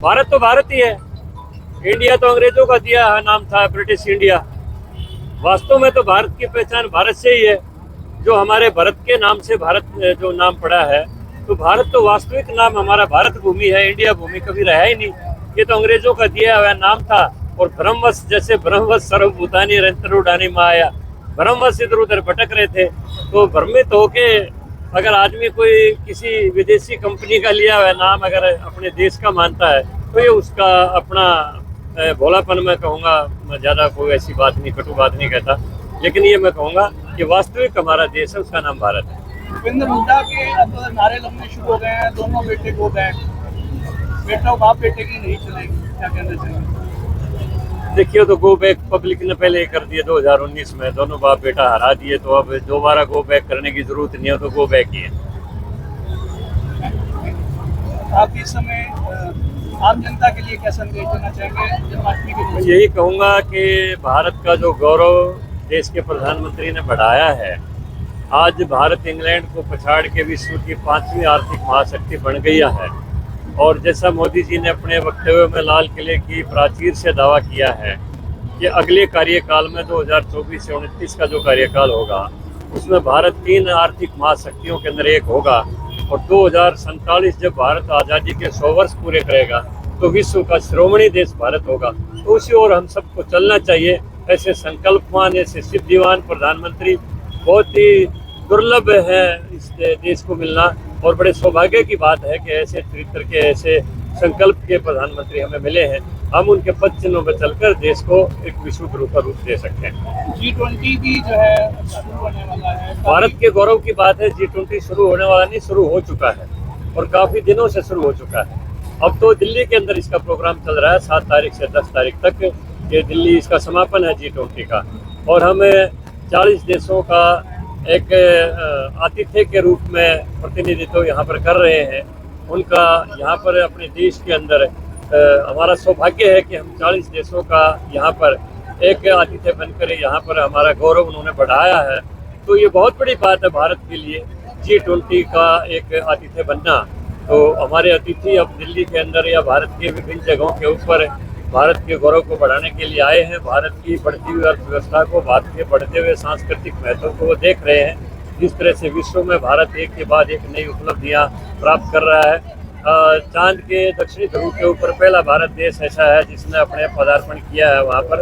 भारत तो भारत ही है। इंडिया तो अंग्रेजों का दिया नाम था, ब्रिटिश इंडिया। वास्तव में तो भारत की पहचान भारत से ही है। जो हमारे भारत के नाम से भारत जो नाम पड़ा है, तो भारत तो वास्तविक नाम हमारा भारत भूमि है, इंडिया भूमि कभी रहा ही नहीं। ये तो अंग्रेजों का दिया हुआ नाम था। और ब्रह्मवश, जैसे ब्रह्मवश सर्वभूतानि निरंतरुडानि माया, ब्रह्मवश इधर उधर भटक रहे थे, तो भ्रमित होके अगर आदमी कोई किसी विदेशी कंपनी का लिया हुआ नाम अगर अपने देश का मानता है, तो ये उसका अपना भोलापन मैं कहूँगा। मैं ज़्यादा कोई ऐसी बात नहीं, कटु बात नहीं कहता, लेकिन ये मैं कहूँगा कि वास्तविक हमारा देश है, उसका नाम भारत है। भूपेंद्र हुड्डा के अब नारे लगने शुरू हो गए हैं, दोनों बेटे गो बैक, बेटा बाप बेटे की नहीं चलेगी, क्या कहना चाहिए? देखिए, तो गो बैक पब्लिक ने पहले कर दिए 2019 में, दोनों बाप बेटा हरा दिए, तो अब दोबारा गो बैक करने की जरूरत नहीं है, तो गो बैक ही है। आप इस समय आम जनता के लिए क्या संदेश देना चाहेंगे जन्माष्टमी के दिन? यही कहूँगा कि भारत का जो गौरव देश के प्रधानमंत्री ने बढ़ाया है, आज भारत इंग्लैंड को पछाड़ के विश्व की 5वीं आर्थिक महाशक्ति बन गई है। और जैसा मोदी जी ने अपने वक्तव्य में लाल किले की प्राचीर से दावा किया है कि अगले कार्यकाल में 2024 से 29 का जो कार्यकाल होगा, उसमें भारत 3 आर्थिक महाशक्तियों के अंदर एक होगा। और 2047 जब भारत आज़ादी के 100 वर्ष पूरे करेगा, तो विश्व का श्रोमणी देश भारत होगा। तो उसी ओर हम सबको चलना चाहिए। ऐसे संकल्पवान, ऐसे सिद्धिवान प्रधानमंत्री बहुत ही दुर्लभ है इस देश को मिलना, और बड़े सौभाग्य की बात है कि ऐसे चरित्र के, ऐसे संकल्प के प्रधानमंत्री हमें मिले हैं। हम उनके पद चिन्हों पर चलकर देश को एक विश्व गुरु का रूप दे सकते हैं। G20 भी जो है शुरू होने वाला है। भारत के गौरव की बात है। G20 शुरू होने वाला नहीं, शुरू हो चुका है, और काफ़ी दिनों से शुरू हो चुका है। अब तो दिल्ली के अंदर इसका प्रोग्राम चल रहा है, 7 तारीख से 10 तारीख तक ये दिल्ली इसका समापन है G20 का। और हम 40 देशों का एक आतिथ्य के रूप में प्रतिनिधित्व यहाँ पर कर रहे हैं उनका। यहाँ पर अपने देश के अंदर हमारा सौभाग्य है कि हम 40 देशों का यहाँ पर एक आतिथ्य बनकर यहाँ पर हमारा गौरव उन्होंने बढ़ाया है। तो ये बहुत बड़ी बात है भारत के लिए, G20 का एक आतिथ्य बनना। तो हमारे अतिथि अब दिल्ली के अंदर या भारत के विभिन्न जगहों के ऊपर भारत के गौरव को बढ़ाने के लिए आए हैं। भारत की बढ़ती हुई अर्थव्यवस्था को, भारत के बढ़ते हुए सांस्कृतिक महत्व को वो देख रहे हैं। जिस तरह से विश्व में भारत एक के बाद एक नई उपलब्धियां प्राप्त कर रहा है। चांद के दक्षिणी ध्रुव के ऊपर पहला भारत देश ऐसा है जिसने अपने पदार्पण किया है वहाँ पर।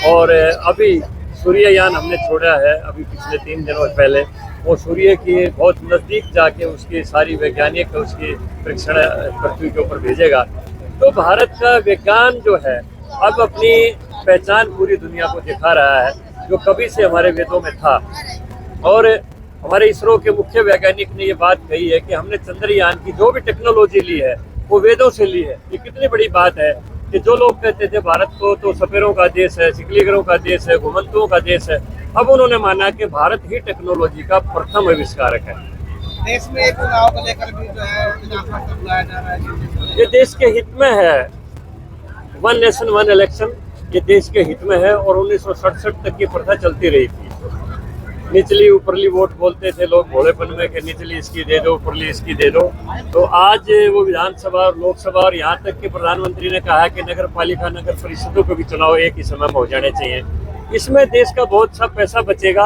और अभी सूर्ययान हमने छोड़ा है, अभी पिछले 3 दिनों पहले। वो सूर्य की बहुत नज़दीक जाके उसकी सारी वैज्ञानिक उसकी परीक्षण पृथ्वी के ऊपर भेजेगा। तो भारत का विज्ञान जो है अब अपनी पहचान पूरी दुनिया को दिखा रहा है, जो कभी से हमारे वेदों में था। और हमारे इसरो के मुख्य वैज्ञानिक ने ये बात कही है कि हमने चंद्रयान की जो भी टेक्नोलॉजी ली है वो वेदों से ली है। ये कितनी बड़ी बात है कि जो लोग कहते थे भारत को तो सपेरों का देश है, सिकलीगरों का देश है, घुमंतुओं का देश है, अब उन्होंने माना कि भारत ही टेक्नोलॉजी का प्रथम आविष्कारक है। देश में एक चुनाव को लेकर भी जो है बुलाया जा रहा है। ये देश के हित में है। 1 नेशन 1 इलेक्शन ये देश के हित में है। और 1967 तक की प्रथा चलती रही थी। निचली ऊपरली वोट बोलते थे लोग भोलेपन में कि निचली इसकी दे दो, ऊपरली इसकी दे दो। तो आज वो विधानसभा और लोकसभा और यहाँ तक कि प्रधानमंत्री ने कहा कि नगर पालिका, नगर परिषदों के भी चुनाव एक ही समय में हो जाने चाहिए। इसमें देश का बहुत सा पैसा बचेगा,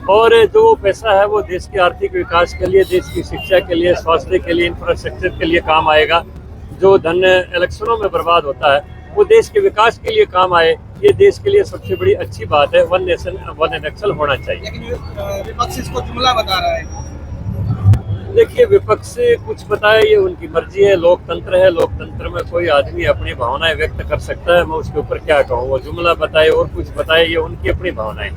और जो पैसा है वो देश के आर्थिक विकास के लिए, देश की शिक्षा के लिए, स्वास्थ्य के लिए, इंफ्रास्ट्रक्चर के लिए काम आएगा। जो धन इलेक्शनों में बर्बाद होता है वो देश के विकास के लिए काम आए। ये देश के लिए सबसे बड़ी अच्छी बात है। 1 नेशन 1 इलेक्शन होना चाहिए। लेकिन विपक्ष इसको जुमला बता रहा है। देखिए, विपक्ष से कुछ बताए ये उनकी मर्जी है। लोकतंत्र है, लोकतंत्र में कोई आदमी अपनी भावनाएं व्यक्त कर सकता है। मैं उसके ऊपर क्या कहूँ, वो जुमला बताए और कुछ बताए, ये उनकी अपनी भावनाएं।